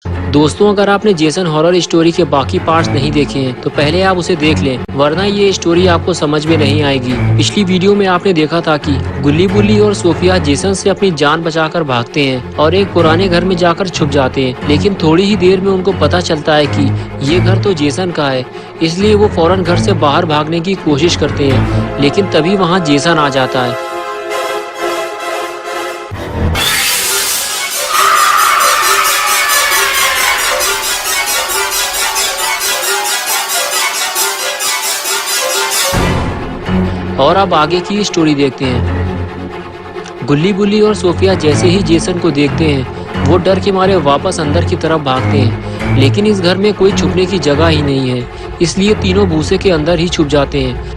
दोस्तों, अगर आपने जेसन हॉरर स्टोरी के बाकी पार्ट्स नहीं देखे हैं तो पहले आप उसे देख लें, वरना ये स्टोरी आपको समझ में नहीं आएगी। पिछली वीडियो में आपने देखा था कि गुल्ली बुल्ली और सोफिया जेसन से अपनी जान बचाकर भागते हैं और एक पुराने घर में जाकर छुप जाते हैं, लेकिन थोड़ी ही देर में उनको पता चलता है कि ये घर तो जेसन का है। इसलिए वो फौरन घर से बाहर भागने की कोशिश करते हैं, लेकिन तभी वहाँ जेसन आ जाता है। और अब आगे की स्टोरी देखते हैं। गुल्ली बुल्ली और सोफिया जैसे ही जेसन को देखते हैं, वो डर के मारे वापस अंदर की तरफ भागते हैं, लेकिन इस घर में कोई छुपने की जगह ही नहीं है, इसलिए तीनों भूसे के अंदर ही छुप जाते हैं।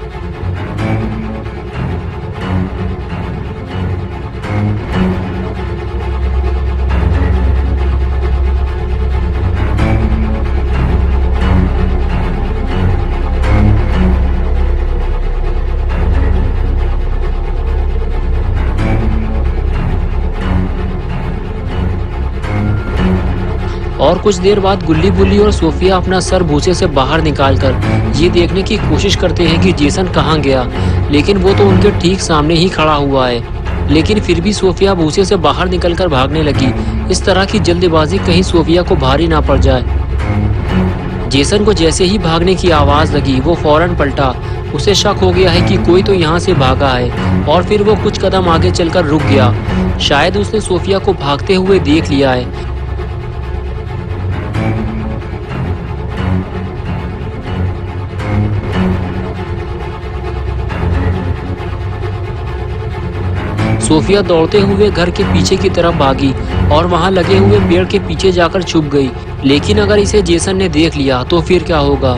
और कुछ देर बाद गुल्ली बुल्ली और सोफिया अपना सर भूसे से बाहर निकालकर ये देखने की कोशिश करते हैं कि जेसन कहाँ गया, लेकिन वो तो उनके ठीक सामने ही खड़ा हुआ है। लेकिन फिर भी सोफिया भूसे से बाहर निकलकर भागने लगी। इस तरह की जल्दबाजी कहीं सोफिया को भारी ना पड़ जाए। जेसन को जैसे ही भागने की आवाज लगी, वो फौरन पलटा। उसे शक हो गया है कि कोई तो यहाँ से भागा है, और फिर वो कुछ कदम आगे चलकर रुक गया। शायद उसने सोफिया को भागते हुए देख लिया है। सोफिया दौड़ते हुए घर के पीछे की तरफ भागी और वहां लगे हुए पेड़ के पीछे जाकर छुप गई। लेकिन अगर इसे जेसन ने देख लिया तो फिर क्या होगा?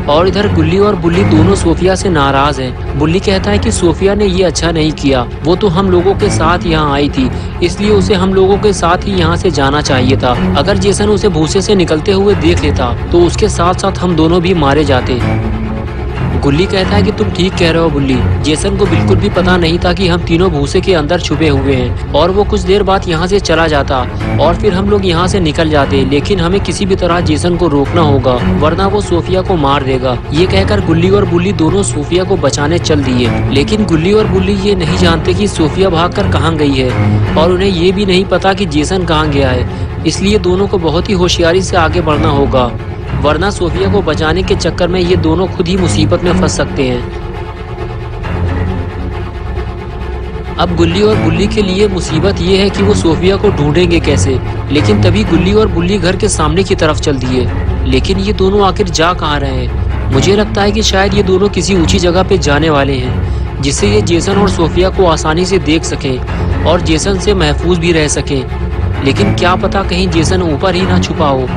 और इधर गुल्ली और बुल्ली दोनों सोफिया से नाराज हैं। बुल्ली कहता है कि सोफिया ने ये अच्छा नहीं किया, वो तो हम लोगों के साथ यहाँ आई थी, इसलिए उसे हम लोगों के साथ ही यहाँ से जाना चाहिए था। अगर जेसन उसे भूसे से निकलते हुए देख लेता तो उसके साथ साथ हम दोनों भी मारे जाते। गुल्ली कहता है कि तुम ठीक कह रहे हो बुल्ली, जेसन को बिल्कुल भी पता नहीं था कि हम तीनों भूसे के अंदर छुपे हुए हैं। और वो कुछ देर बाद यहाँ से चला जाता और फिर हम लोग यहाँ से निकल जाते, लेकिन हमें किसी भी तरह जेसन को रोकना होगा, वरना वो सोफिया को मार देगा। ये कहकर गुल्ली और बुल्ली दोनों सोफिया को बचाने चल दिए, लेकिन गुल्ली और बुल्ली ये नहीं जानते कि सोफिया भागकर कहाँ गई है, और उन्हें ये भी नहीं पता कि जेसन कहाँ गया है। इसलिए दोनों को बहुत ही होशियारी से आगे बढ़ना होगा, वरना सोफिया को बचाने के चक्कर में ये दोनों खुद ही मुसीबत में फंस सकते हैं। अब गुल्ली और बुल्ली के लिए मुसीबत ये है कि वो सोफिया को ढूंढेंगे कैसे। लेकिन तभी गुल्ली और बुल्ली घर के सामने की तरफ चल दिए। लेकिन ये दोनों आखिर जा कहाँ रहे हैं? मुझे लगता है कि शायद ये दोनों किसी ऊंची जगह पे जाने वाले हैं, जिससे ये जेसन और सोफिया को आसानी से देख सकें और जेसन से महफूज भी रह सकें। लेकिन क्या पता कहीं जेसन ऊपर ही ना छुपा हो।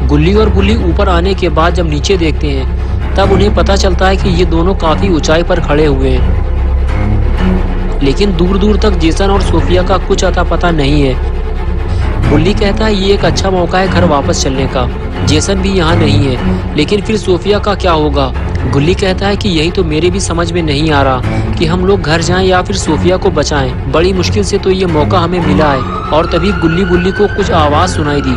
गुल्ली और बुल्ली ऊपर आने के बाद जब नीचे देखते हैं, तब उन्हें पता चलता है कि ये दोनों काफी ऊंचाई पर खड़े हुए हैं, लेकिन दूर दूर तक जेसन और सोफिया का कुछ अता पता नहीं है। बुल्ली कहता है ये एक अच्छा मौका है घर वापस चलने का, जेसन भी यहाँ नहीं है, लेकिन फिर सोफिया का क्या होगा? गुल्ली कहता है कि यही तो मेरे भी समझ में नहीं आ रहा कि हम लोग घर जाएं या फिर सोफिया को बचाएं। बड़ी मुश्किल से तो ये मौका हमें मिला है। और तभी गुल्ली बुल्ली को कुछ आवाज सुनाई दी।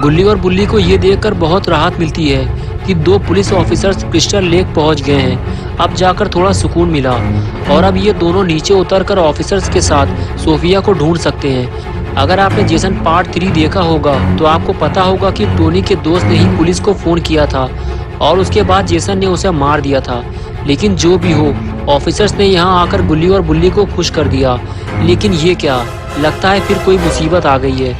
गुल्ली और बुल्ली को ये देखकर बहुत राहत मिलती है कि दो पुलिस ऑफिसर्स क्रिस्टल लेक पहुंच गए हैं। अब जाकर थोड़ा सुकून मिला, और अब ये दोनों नीचे उतरकर ऑफिसर्स के साथ सोफिया को ढूंढ सकते हैं। अगर आपने जेसन पार्ट 3 देखा होगा तो आपको पता होगा कि टोनी के दोस्त ने ही पुलिस को फोन किया था और उसके बाद जेसन ने उसे मार दिया था। लेकिन जो भी हो, ऑफिसर्स ने यहाँ आकर गुल्ली और बुल्ली को खुश कर दिया। लेकिन ये क्या, लगता है फिर कोई मुसीबत आ गई है।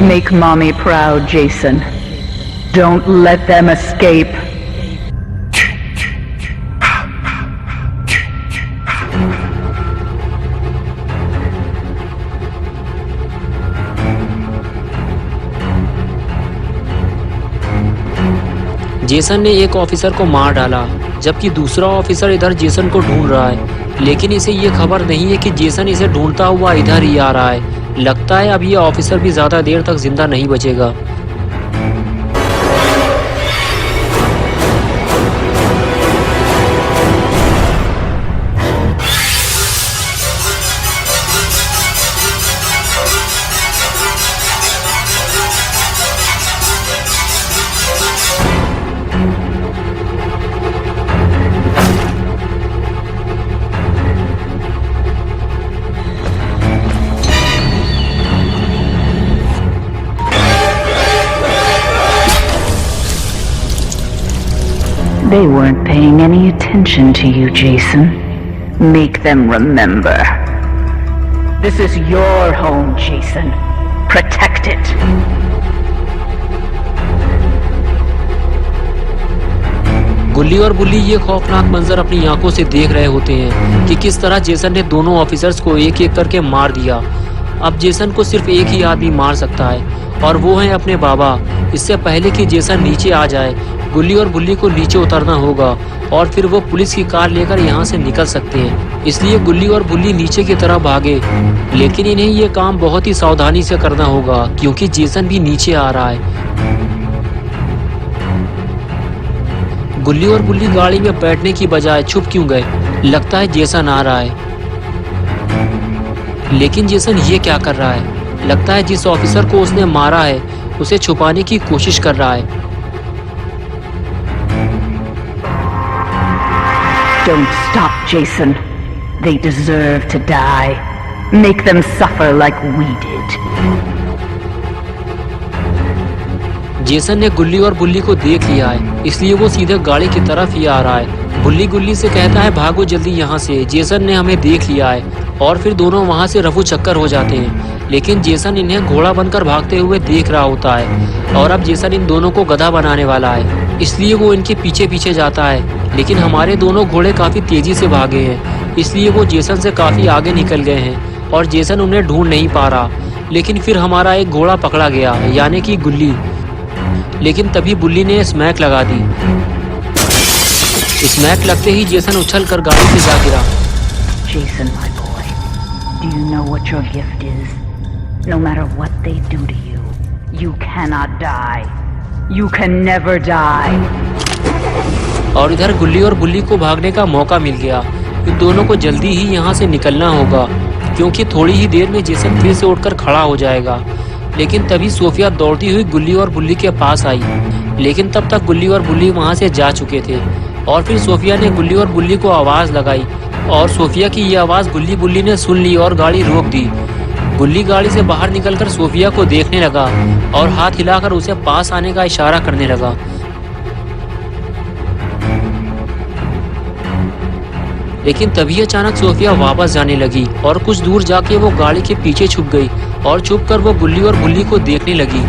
Make mommy proud, Jason. Don't let them escape. Jason ने एक ऑफिसर को मार डाला, जबकि दूसरा ऑफिसर इधर जेसन को ढूंढ रहा है, लेकिन इसे ये खबर नहीं है कि जेसन इसे ढूंढता हुआ इधर ही आ रहा है। लगता है अब ये ऑफिसर भी ज्यादा देर तक जिंदा नहीं बचेगा। They weren't paying any attention to you, Jason. Make them remember. This is your home, Jason. Protect it. गुल्ली और बुल्ली ये खौफनाक मंजर अपनी आंखों से देख रहे होते हैं कि किस तरह जेसन ने दोनों ऑफिसर्स को एक एक करके मार दिया। अब जेसन को सिर्फ एक ही आदमी मार सकता है और वो है अपने बाबा। इससे पहले कि जेसन नीचे आ जाए, गुल्ली और बुल्ली को नीचे उतरना होगा और फिर वो पुलिस की कार लेकर यहाँ से निकल सकते हैं। इसलिए गुल्ली और बुल्ली नीचे की तरफ भागे, लेकिन इन्हें ये काम बहुत ही सावधानी से करना होगा क्योंकि जेसन भी नीचे आ रहा है। गुल्ली और बुल्ली गाड़ी में बैठने की बजाय छुप क्यों गए? लगता है जेसन आ रहा है, लेकिन जेसन ये क्या कर रहा है? लगता है जिस ऑफिसर को उसने मारा है उसे छुपाने की कोशिश कर रहा है। Don't stop, Jason. They deserve to die. Make them suffer like we did. Jason ने गुल्ली और बुल्ली को देख लिया है, इसलिए वो सीधे गाड़ी की तरफ ही आ रहा है। बुल्ली गुल्ली से कहता है भागो जल्दी यहाँ से, जेसन ने हमें देख लिया है। और फिर दोनों वहाँ से रफू चक्कर हो जाते हैं, लेकिन जेसन इन्हें घोड़ा बनकर भागते हुए देख रहा होता है और अब जेसन इन दोनों को गधा बनाने वाला है, इसलिए वो इनके पीछे पीछे जाता है। लेकिन हमारे दोनों घोड़े काफी तेजी से भागे हैं, इसलिए वो जेसन से काफी आगे निकल गए हैं और जेसन उन्हें ढूंढ नहीं पा रहा। लेकिन फिर हमारा एक घोड़ा पकड़ा गया, यानी कि गुल्ली। लेकिन तभी बुल्ली ने स्मैक लगा दी। स्मैक लगते ही जेसन उछलकर गाड़ी से जा गिरा। Jason, my boy, do you know what your gift is? No matter what they do to you, you cannot die. You can never die. और इधर गुल्ली और बुल्ली को भागने का मौका मिल गया। इन दोनों को जल्दी ही यहाँ से निकलना होगा क्योंकि थोड़ी ही देर में जेसन फिर से उठकर खड़ा हो जाएगा। लेकिन तभी सोफिया दौड़ती हुई गुल्ली और बुल्ली के पास आई, लेकिन तब तक गुल्ली और बुल्ली वहाँ से जा चुके थे। और फिर सोफिया ने गुल्ली और बुल्ली को आवाज़ लगाई और सोफिया की ये आवाज़ गुल्ली बुल्ली ने सुन ली और गाड़ी रोक दी। गुल्ली गाड़ी से बाहर निकलकर सोफिया को देखने लगा और हाथ हिलाकर उसे पास आने का इशारा करने लगा। लेकिन तभी अचानक सोफिया वापस जाने लगी और कुछ दूर जाके वो गाड़ी के पीछे छुप गई और छुपकर वो गुल्ली और बुल्ली को देखने लगी।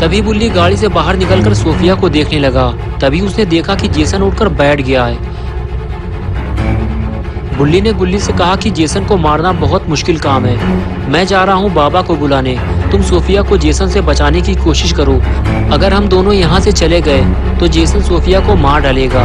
तभी बुल्ली गाड़ी से बाहर निकलकर सोफिया को देखने लगा। तभी उसने देखा कि जेसन उठकर बैठ गया है। बुल्ली ने गुल्ली से कहा कि जेसन को मारना बहुत मुश्किल काम है, मैं जा रहा हूँ बाबा को बुलाने, तुम सोफिया को जेसन से बचाने की कोशिश करो। अगर हम दोनों यहाँ से चले गए तो जेसन सोफिया को मार डालेगा।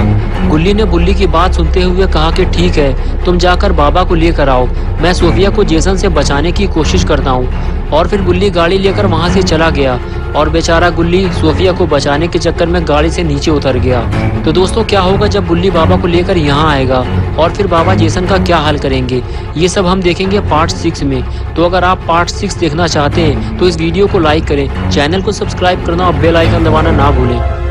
गुल्ली ने बुल्ली की बात सुनते हुए कहा कि ठीक है, तुम जाकर बाबा को लेकर आओ, मैं सोफिया को जेसन से बचाने की कोशिश करता हूँ। और फिर गुल्ली गाड़ी लेकर वहाँ से चला गया और बेचारा गुल्ली सोफिया को बचाने के चक्कर में गाड़ी से नीचे उतर गया। तो दोस्तों, क्या होगा जब गुल्ली बाबा को लेकर यहाँ आएगा और फिर बाबा जेसन का क्या हल करेंगे, ये सब हम देखेंगे पार्ट 6 में। तो अगर आप पार्ट 6 देखना चाहते हैं तो इस वीडियो को लाइक करें, चैनल को सब्सक्राइब करना और बेल आइकन दबाना ना भूलें।